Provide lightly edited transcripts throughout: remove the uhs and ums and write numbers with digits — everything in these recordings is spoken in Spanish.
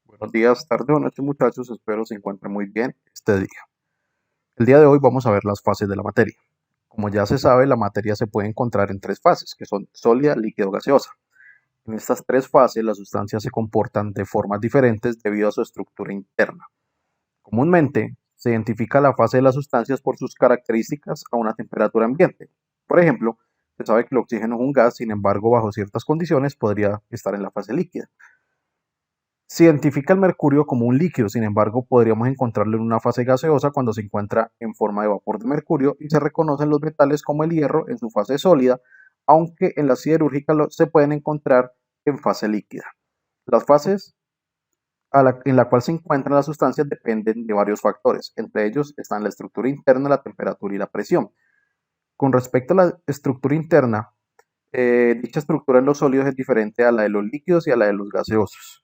Buenos días, tarde o noche muchachos, espero se encuentren muy bien este día. El día de hoy vamos a ver las fases de la materia. Como ya se sabe, la materia se puede encontrar en tres fases, que son sólida, líquida o gaseosa. En estas tres fases las sustancias se comportan de formas diferentes debido a su estructura interna. Comúnmente se identifica la fase de las sustancias por sus características a una temperatura ambiente. Por ejemplo, se sabe que el oxígeno es un gas, sin embargo, bajo ciertas condiciones podría estar en la fase líquida. Se identifica el mercurio como un líquido, sin embargo, podríamos encontrarlo en una fase gaseosa cuando se encuentra en forma de vapor de mercurio y se reconocen los metales como el hierro en su fase sólida, aunque en la siderúrgica se pueden encontrar en fase líquida. Las fases en la cual se encuentran las sustancias dependen de varios factores, entre ellos están la estructura interna, la temperatura y la presión. Con respecto a la estructura interna, dicha estructura en los sólidos es diferente a la de los líquidos y a la de los gaseosos.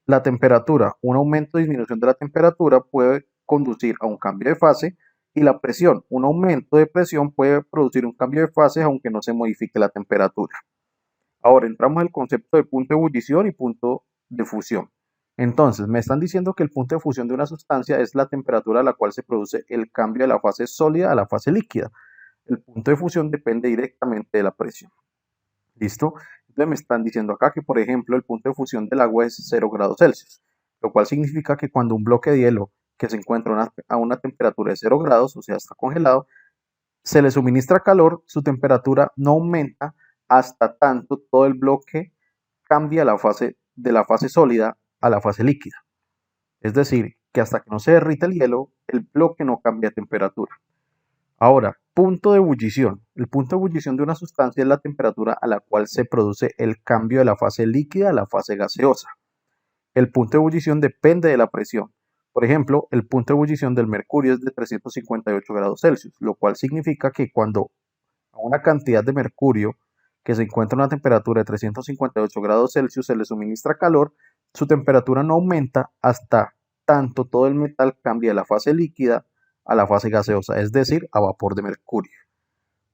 La temperatura, un aumento o disminución de la temperatura puede conducir a un cambio de fase y la presión, un aumento de presión puede producir un cambio de fase aunque no se modifique la temperatura. Ahora entramos al concepto de punto de ebullición y punto de fusión. Entonces, me están diciendo que el punto de fusión de una sustancia es la temperatura a la cual se produce el cambio de la fase sólida a la fase líquida. El punto de fusión depende directamente de la presión. ¿Listo? Entonces me están diciendo acá que, por ejemplo, el punto de fusión del agua es 0 grados Celsius, lo cual significa que cuando un bloque de hielo que se encuentra a una temperatura de 0 grados, o sea, está congelado, se le suministra calor, su temperatura no aumenta hasta tanto todo el bloque cambia de la fase sólida a la fase líquida. Es decir, que hasta que no se derrita el hielo, el bloque no cambia de temperatura. Ahora, punto de ebullición. El punto de ebullición de una sustancia es la temperatura a la cual se produce el cambio de la fase líquida a la fase gaseosa. El punto de ebullición depende de la presión. Por ejemplo, el punto de ebullición del mercurio es de 358 grados Celsius, lo cual significa que cuando a una cantidad de mercurio que se encuentra a una temperatura de 358 grados Celsius se le suministra calor, su temperatura no aumenta hasta tanto todo el metal cambie de la fase líquida a la fase gaseosa, es decir, a vapor de mercurio.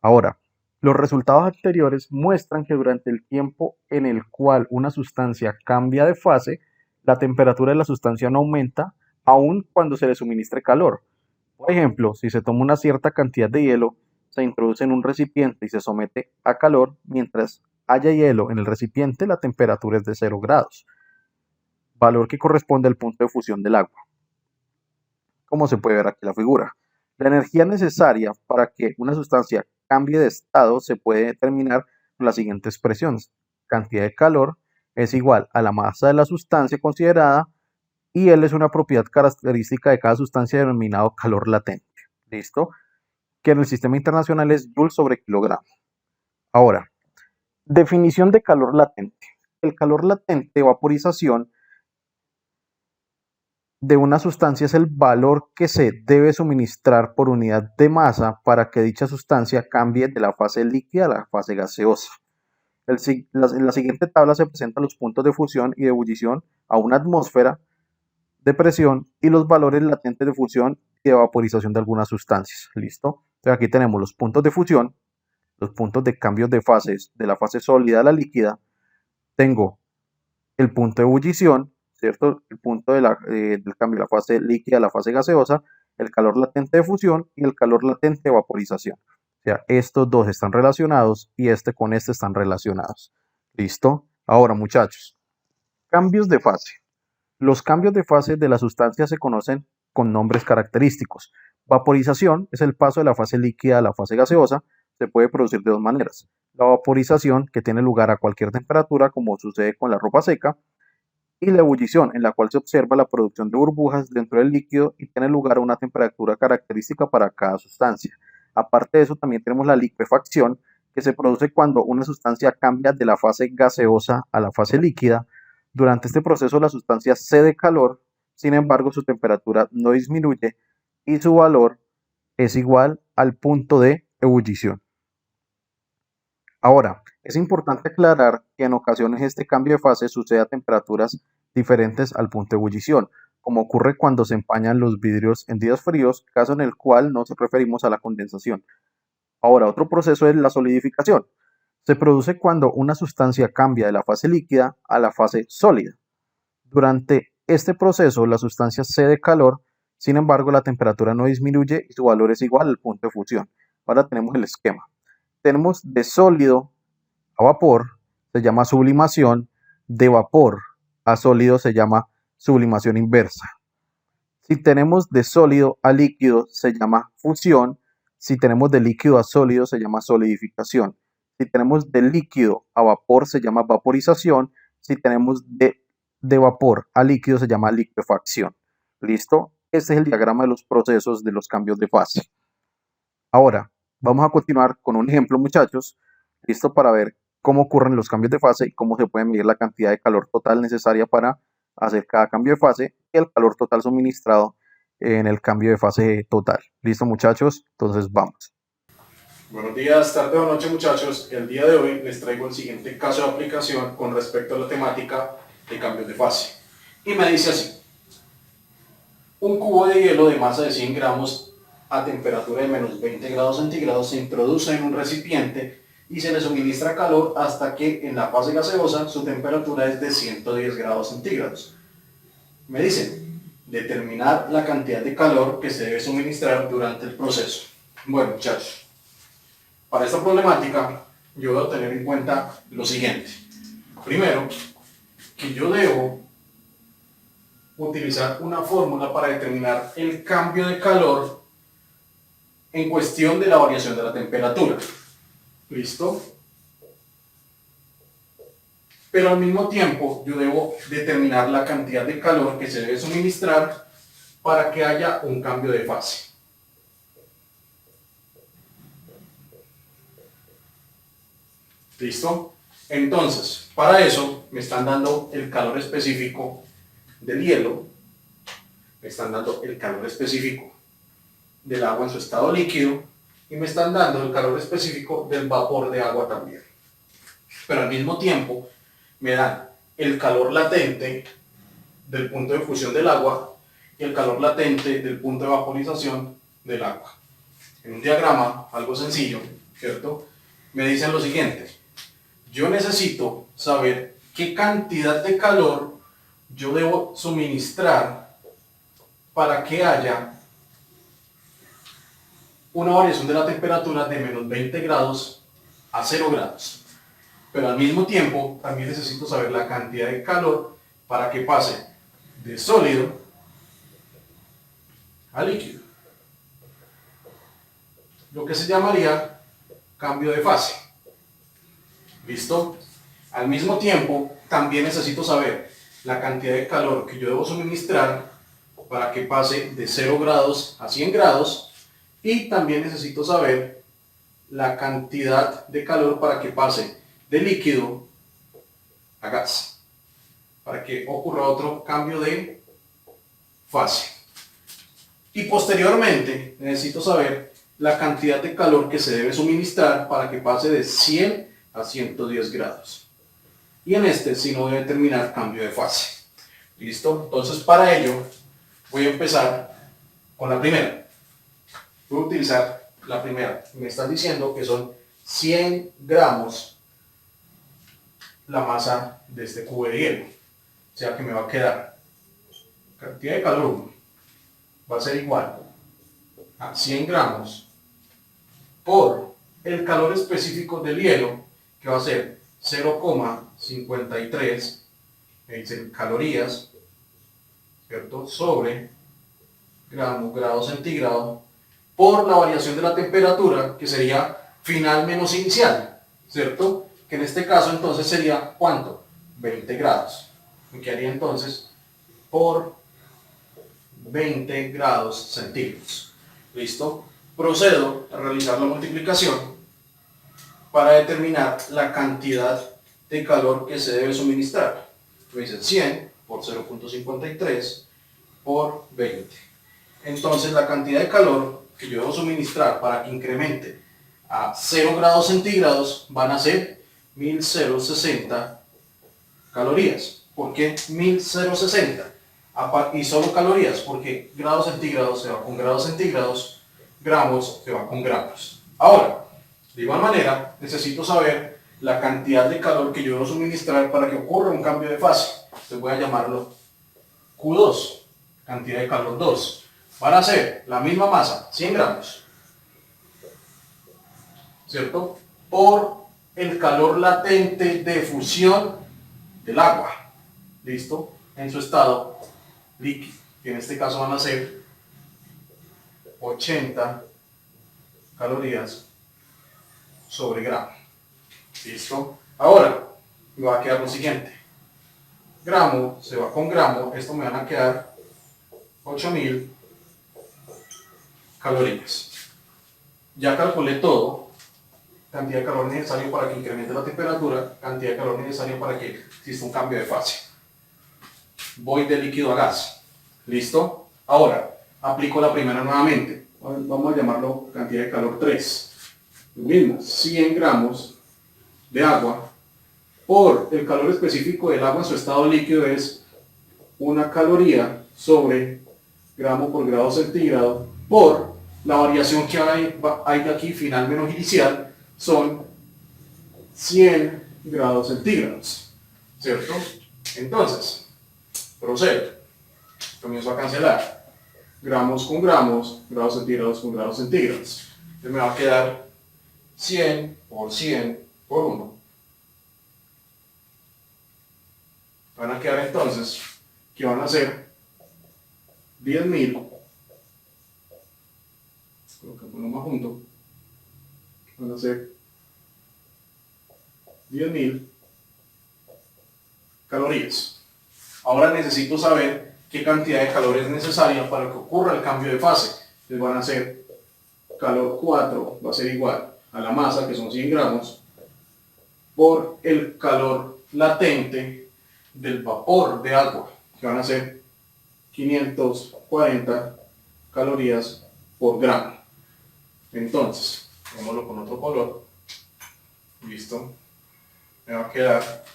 Ahora, los resultados anteriores muestran que durante el tiempo en el cual una sustancia cambia de fase, la temperatura de la sustancia no aumenta aun cuando se le suministre calor. Por ejemplo, si se toma una cierta cantidad de hielo, se introduce en un recipiente y se somete a calor, mientras haya hielo en el recipiente, la temperatura es de 0 grados, valor que corresponde al punto de fusión del agua, como se puede ver aquí en la figura. La energía necesaria para que una sustancia cambie de estado se puede determinar con las siguientes expresiones. Cantidad de calor es igual a la masa de la sustancia considerada y L es una propiedad característica de cada sustancia denominado calor latente. ¿Listo? Que en el sistema internacional es Joule sobre kilogramo. Ahora, definición de calor latente. El calor latente, vaporización, de una sustancia es el valor que se debe suministrar por unidad de masa para que dicha sustancia cambie de la fase líquida a la fase gaseosa. En la siguiente tabla se presentan los puntos de fusión y de ebullición a una atmósfera de presión y los valores latentes de fusión y de vaporización de algunas sustancias. ¿Listo? Entonces aquí tenemos los puntos de fusión, los puntos de cambios de fases de la fase sólida a la líquida. Tengo el punto de ebullición, ¿cierto? El punto del cambio de la fase líquida a la fase gaseosa, el calor latente de fusión y el calor latente de vaporización. O sea, estos dos están relacionados y este con este están relacionados. ¿Listo? Ahora, muchachos, cambios de fase. Los cambios de fase de la sustancia se conocen con nombres característicos. Vaporización es el paso de la fase líquida a la fase gaseosa. Se puede producir de dos maneras. La vaporización, que tiene lugar a cualquier temperatura, como sucede con la ropa seca, y la ebullición, en la cual se observa la producción de burbujas dentro del líquido y tiene lugar a una temperatura característica para cada sustancia. Aparte de eso, también tenemos la liquefacción, que se produce cuando una sustancia cambia de la fase gaseosa a la fase líquida. Durante este proceso la sustancia cede calor, sin embargo su temperatura no disminuye y su valor es igual al punto de ebullición. Ahora, es importante aclarar que en ocasiones este cambio de fase sucede a temperaturas diferentes al punto de ebullición, como ocurre cuando se empañan los vidrios en días fríos, caso en el cual nos referimos a la condensación. Ahora, otro proceso es la solidificación. Se produce cuando una sustancia cambia de la fase líquida a la fase sólida. Durante este proceso la sustancia cede calor, sin embargo la temperatura no disminuye y su valor es igual al punto de fusión. Ahora tenemos el esquema. Tenemos de sólido a vapor, se llama sublimación, de vapor a sólido se llama sublimación inversa. Si tenemos de sólido a líquido se llama fusión, si tenemos de líquido a sólido se llama solidificación, si tenemos de líquido a vapor se llama vaporización, si tenemos de vapor a líquido se llama liquefacción. ¿Listo? Este es el diagrama de los procesos de los cambios de fase. Ahora, vamos a continuar con un ejemplo, muchachos, listo, para ver cómo ocurren los cambios de fase y cómo se puede medir la cantidad de calor total necesaria para hacer cada cambio de fase y el calor total suministrado en el cambio de fase total. ¿Listo, muchachos? Entonces vamos. Buenos días, tarde o noche, muchachos. El día de hoy les traigo el siguiente caso de aplicación con respecto a la temática de cambios de fase. Y me dice así: un cubo de hielo de masa de 100 gramos a temperatura de menos 20 grados centígrados se introduce en un recipiente y se le suministra calor hasta que en la fase gaseosa su temperatura es de 110 grados centígrados. Me dicen determinar la cantidad de calor que se debe suministrar durante el proceso. Bueno, muchachos, para esta problemática yo debo tener en cuenta lo siguiente. Primero, que yo debo utilizar una fórmula para determinar el cambio de calor en cuestión de la variación de la temperatura. ¿Listo? Pero al mismo tiempo yo debo determinar la cantidad de calor que se debe suministrar para que haya un cambio de fase. ¿Listo? Entonces, para eso me están dando el calor específico del hielo, me están dando el calor específico del agua en su estado líquido y me están dando el calor específico del vapor de agua también. Pero al mismo tiempo me dan el calor latente del punto de fusión del agua y el calor latente del punto de vaporización del agua. En un diagrama, algo sencillo, ¿cierto? Me dicen lo siguiente: yo necesito saber qué cantidad de calor yo debo suministrar para que haya una variación de la temperatura de menos 20 grados a 0 grados. Pero al mismo tiempo también necesito saber la cantidad de calor para que pase de sólido a líquido. Lo que se llamaría cambio de fase. ¿Listo? Al mismo tiempo también necesito saber la cantidad de calor que yo debo suministrar para que pase de 0 grados a 100 grados. Y también necesito saber la cantidad de calor para que pase de líquido a gas, para que ocurra otro cambio de fase. Y posteriormente necesito saber la cantidad de calor que se debe suministrar para que pase de 100 a 110 grados. Y en este sí no debe terminar cambio de fase. ¿Listo? Entonces para ello voy a empezar con la primera. Voy a utilizar la primera. Me están diciendo que son 100 gramos la masa de este cubo de hielo. O sea que me va a quedar cantidad de calor va a ser igual a 100 gramos por el calor específico del hielo, que va a ser 0,53 me dicen calorías, ¿cierto? Sobre grado centígrado por la variación de la temperatura, que sería final menos inicial, ¿cierto? Que en este caso entonces sería ¿cuánto? 20 grados. Me quedaría entonces por 20 grados centígrados. ¿Listo? Procedo a realizar la multiplicación para determinar la cantidad de calor que se debe suministrar. Me dicen 100 por 0,53 por 20. Entonces la cantidad de calor que yo debo suministrar para que incremente a 0 grados centígrados van a ser 1060 calorías. ¿Por qué 1060? Y solo calorías, porque grados centígrados se va con grados centígrados, gramos se va con gramos. Ahora, de igual manera, necesito saber la cantidad de calor que yo debo suministrar para que ocurra un cambio de fase. Entonces voy a llamarlo Q2, cantidad de calor 2. Van a ser la misma masa, 100 gramos, ¿cierto? Por el calor latente de fusión del agua, ¿listo? En su estado líquido, que en este caso van a ser 80 calorías sobre gramo, ¿listo? Ahora, me va a quedar lo siguiente. Gramo se va con gramo, esto me van a quedar 8000 calorías. Ya calculé todo, cantidad de calor necesario para que incremente la temperatura, cantidad de calor necesario para que exista un cambio de fase. Voy de líquido a gas. ¿Listo? Ahora, aplico la primera nuevamente. Vamos a llamarlo cantidad de calor 3. Lo mismo, 100 gramos de agua por el calor específico del agua en su estado líquido es 1 caloría sobre gramo por grado centígrado por la variación que hay aquí final menos inicial son 100 grados centígrados, ¿cierto? Entonces, procedo, comienzo a cancelar gramos con gramos, grados centígrados con grados centígrados. Entonces me va a quedar 100 por 1. Van a quedar entonces, que van a ser 10.000, colocamos uno más junto, van a ser 10.000 calorías. Ahora necesito saber qué cantidad de calor es necesaria para que ocurra el cambio de fase. Entonces van a ser calor 4, va a ser igual a la masa, que son 100 gramos, por el calor latente del vapor de agua, que van a ser 540 calorías por gramo. Entonces, hagámoslo con otro color. Listo. Me va a quedar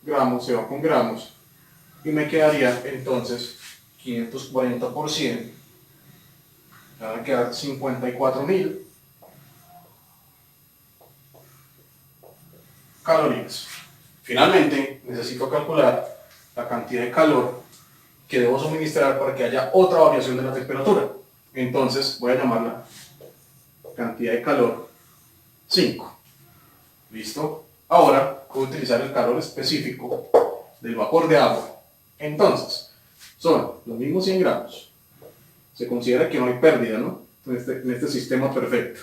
gramos, se va con gramos. Y me quedaría entonces 540 por 100. Me van a quedar 54.000 calorías. Finalmente, necesito calcular la cantidad de calor que debo suministrar para que haya otra variación de la temperatura. Entonces, voy a llamarla cantidad de calor 5. ¿Listo? Ahora, voy a utilizar el calor específico del vapor de agua. Entonces, son los mismos 100 gramos. Se considera que no hay pérdida, ¿no? En este sistema perfecto.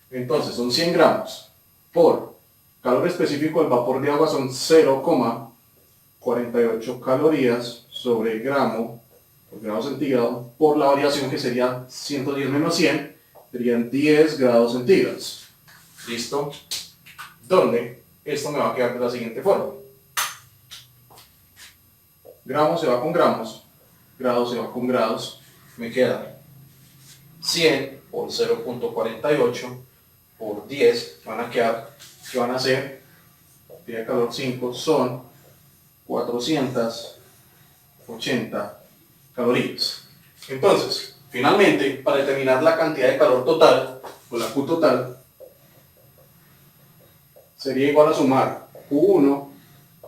Entonces, son 100 gramos por calor específico del vapor de agua son 0,48 calorías sobre gramo por grado centígrado por la variación que sería 110 menos 100, serían 10 grados centígrados. ¿Listo? Donde esto me va a quedar de la siguiente forma. Gramo se va con gramos, grado se va con grados, me queda 100 por 0,48 por 10, van a quedar, que van a ser, cantidad de calor 5, son 480 calorías. Entonces, finalmente, para determinar la cantidad de calor total, o la Q total, sería igual a sumar Q1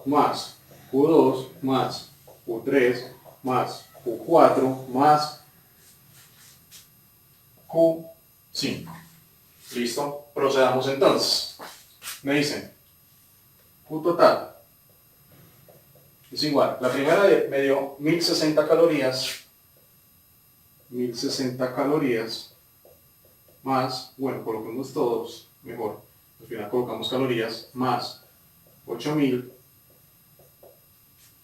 más Q2 más Q3 más Q4 más Q5. ¿Listo? Procedamos entonces. Me dicen, Q total es igual. La primera me dio 1060 calorías. 1060 calorías más, bueno, coloquemos todos, mejor. Al final colocamos calorías más 8000.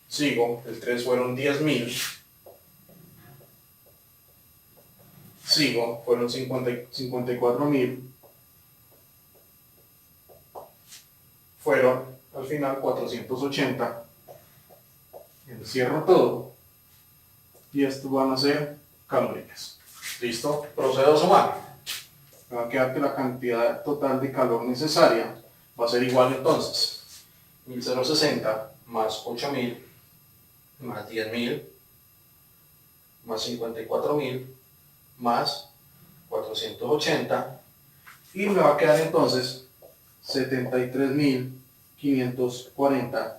Sigo, el 3 fueron 10.000. Sigo, fueron 54.000. Fueron al final 480. Encierro todo. Y esto van a ser calorías. ¿Listo? Procedo a sumar. Me va a quedar que la cantidad total de calor necesaria va a ser igual entonces. 1060 más 8000 más 10.000 más 54.000 más 480 y me va a quedar entonces 73.540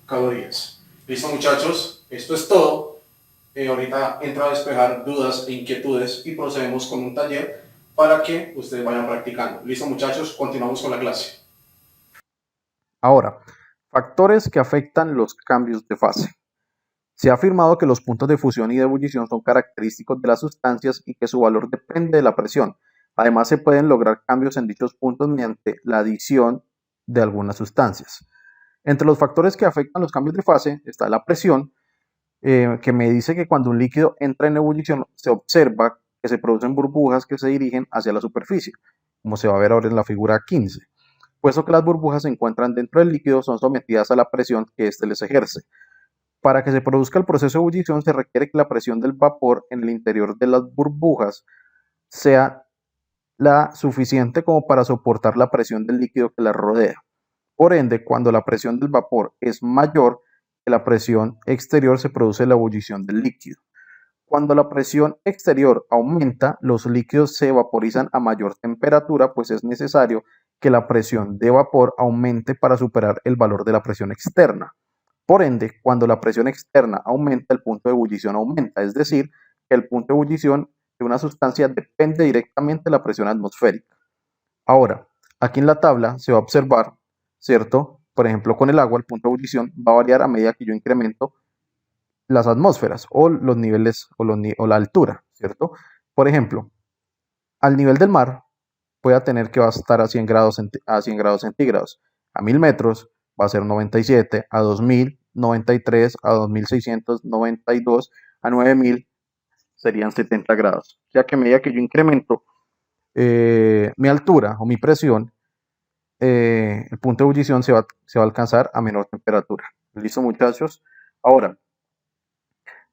calorías. Listo muchachos, esto es todo. ahorita entra a despejar dudas e inquietudes y procedemos con un taller para que ustedes vayan practicando. Listo, muchachos, continuamos con la clase. Ahora, factores que afectan los cambios de fase. Se ha afirmado que los puntos de fusión y de ebullición son característicos de las sustancias y que su valor depende de la presión. Además, se pueden lograr cambios en dichos puntos mediante la adición de algunas sustancias. Entre los factores que afectan los cambios de fase está la presión, que me dice que cuando un líquido entra en ebullición se observa que se producen burbujas que se dirigen hacia la superficie, como se va a ver ahora en la figura 15. Puesto que las burbujas se encuentran dentro del líquido, son sometidas a la presión que éste les ejerce. Para que se produzca el proceso de ebullición se requiere que la presión del vapor en el interior de las burbujas sea la suficiente como para soportar la presión del líquido que la rodea. Por ende, cuando la presión del vapor es mayor que la presión exterior, se produce la ebullición del líquido. Cuando la presión exterior aumenta, los líquidos se vaporizan a mayor temperatura, pues es necesario que la presión de vapor aumente para superar el valor de la presión externa. Por ende, cuando la presión externa aumenta, el punto de ebullición aumenta, es decir, que el punto de ebullición de una sustancia depende directamente de la presión atmosférica. Ahora, aquí en la tabla se va a observar, ¿cierto? Por ejemplo, con el agua, el punto de ebullición va a variar a medida que yo incremento las atmósferas o los niveles o la altura, ¿cierto? Por ejemplo, al nivel del mar voy a tener que va a estar a 100 grados, centígrados. A 1000 metros va a ser 97, a 2000, 93, a 2600, 92, a 9000 serían 70 grados. Ya que a medida que yo incremento mi altura o mi presión, el punto de ebullición se va a alcanzar a menor temperatura. ¿Listo, muchachos? Ahora,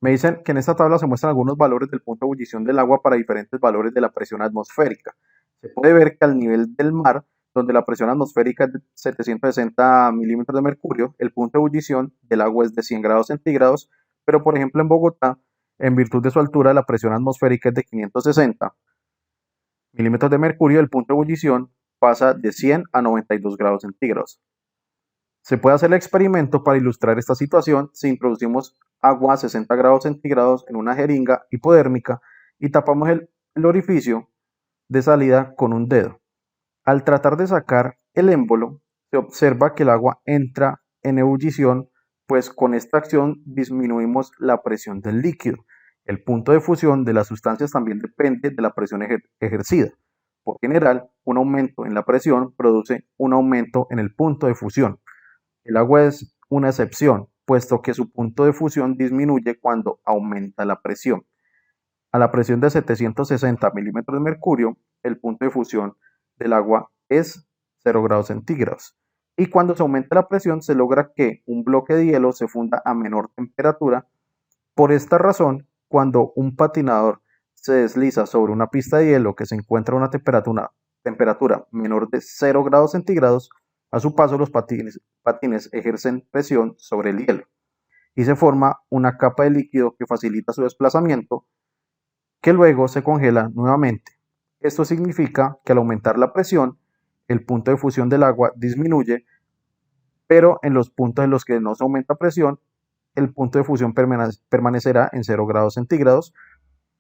me dicen que en esta tabla se muestran algunos valores del punto de ebullición del agua para diferentes valores de la presión atmosférica. Se puede ver que al nivel del mar, donde la presión atmosférica es de 760 milímetros de mercurio, el punto de ebullición del agua es de 100 grados centígrados, pero por ejemplo en Bogotá, en virtud de su altura, la presión atmosférica es de 560 milímetros de mercurio, el punto de ebullición pasa de 100 a 92 grados centígrados. Se puede hacer el experimento para ilustrar esta situación si introducimos agua a 60 grados centígrados en una jeringa hipodérmica y tapamos el orificio de salida con un dedo. Al tratar de sacar el émbolo, se observa que el agua entra en ebullición, pues con esta acción disminuimos la presión del líquido. El punto de fusión de las sustancias también depende de la presión ejercida. Por general, un aumento en la presión produce un aumento en el punto de fusión. El agua es una excepción, puesto que su punto de fusión disminuye cuando aumenta la presión. A la presión de 760 milímetros de mercurio, el punto de fusión del agua es 0 grados centígrados. Y cuando se aumenta la presión, se logra que un bloque de hielo se funda a menor temperatura. Por esta razón, cuando un patinador se desliza sobre una pista de hielo que se encuentra a una temperatura menor de 0 grados centígrados, a su paso los patines ejercen presión sobre el hielo y se forma una capa de líquido que facilita su desplazamiento, que luego se congela nuevamente. Esto significa que al aumentar la presión, el punto de fusión del agua disminuye, pero en los puntos en los que no se aumenta presión, el punto de fusión permanecerá en 0 grados centígrados.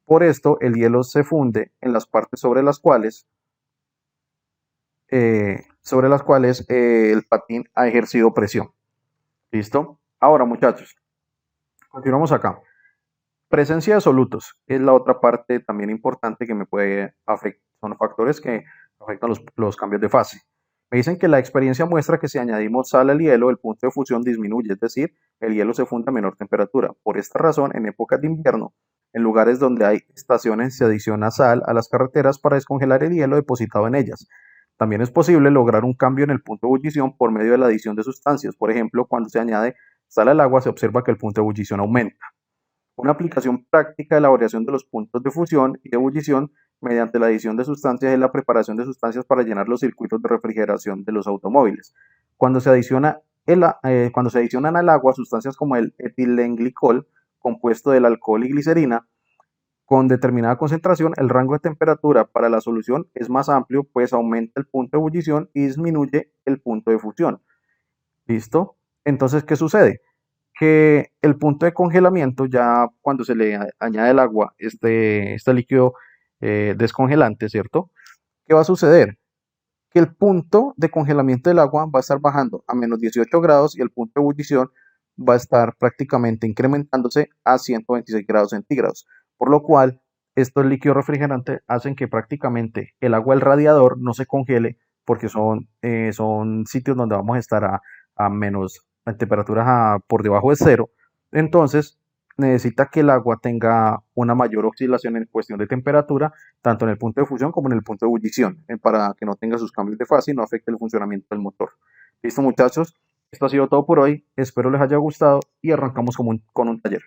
Por esto, el hielo se funde en las partes sobre las cuales el patín ha ejercido presión. ¿Listo? Ahora, muchachos, continuamos acá. Presencia de solutos es la otra parte también importante que me puede afectar. Son factores que afectan los cambios de fase. Me dicen que la experiencia muestra que si añadimos sal al hielo, el punto de fusión disminuye, es decir, el hielo se funde a menor temperatura. Por esta razón, en épocas de invierno, en lugares donde hay estaciones, se adiciona sal a las carreteras para descongelar el hielo depositado en ellas. También es posible lograr un cambio en el punto de ebullición por medio de la adición de sustancias. Por ejemplo, cuando se añade sal al agua, se observa que el punto de ebullición aumenta. Una aplicación práctica de la variación de los puntos de fusión y de ebullición mediante la adición de sustancias es la preparación de sustancias para llenar los circuitos de refrigeración de los automóviles. Cuando se adicionan al agua sustancias como el etilenglicol, compuesto del alcohol y glicerina, con determinada concentración, el rango de temperatura para la solución es más amplio, pues aumenta el punto de ebullición y disminuye el punto de fusión. ¿Listo? Entonces, ¿qué sucede? que el punto de congelamiento, ya cuando se le añade el agua, este líquido descongelante, ¿cierto? ¿Qué va a suceder? Que el punto de congelamiento del agua va a estar bajando a menos 18 grados y el punto de ebullición va a estar prácticamente incrementándose a 126 grados centígrados, por lo cual estos líquidos refrigerantes hacen que prácticamente el agua del radiador no se congele porque son sitios donde vamos a estar a menos, a temperaturas por debajo de cero. Entonces necesita que el agua tenga una mayor oscilación en cuestión de temperatura, tanto en el punto de fusión como en el punto de ebullición, para que no tenga sus cambios de fase y no afecte el funcionamiento del motor. Listo, muchachos, esto ha sido todo por hoy. Espero les haya gustado y arrancamos con un taller.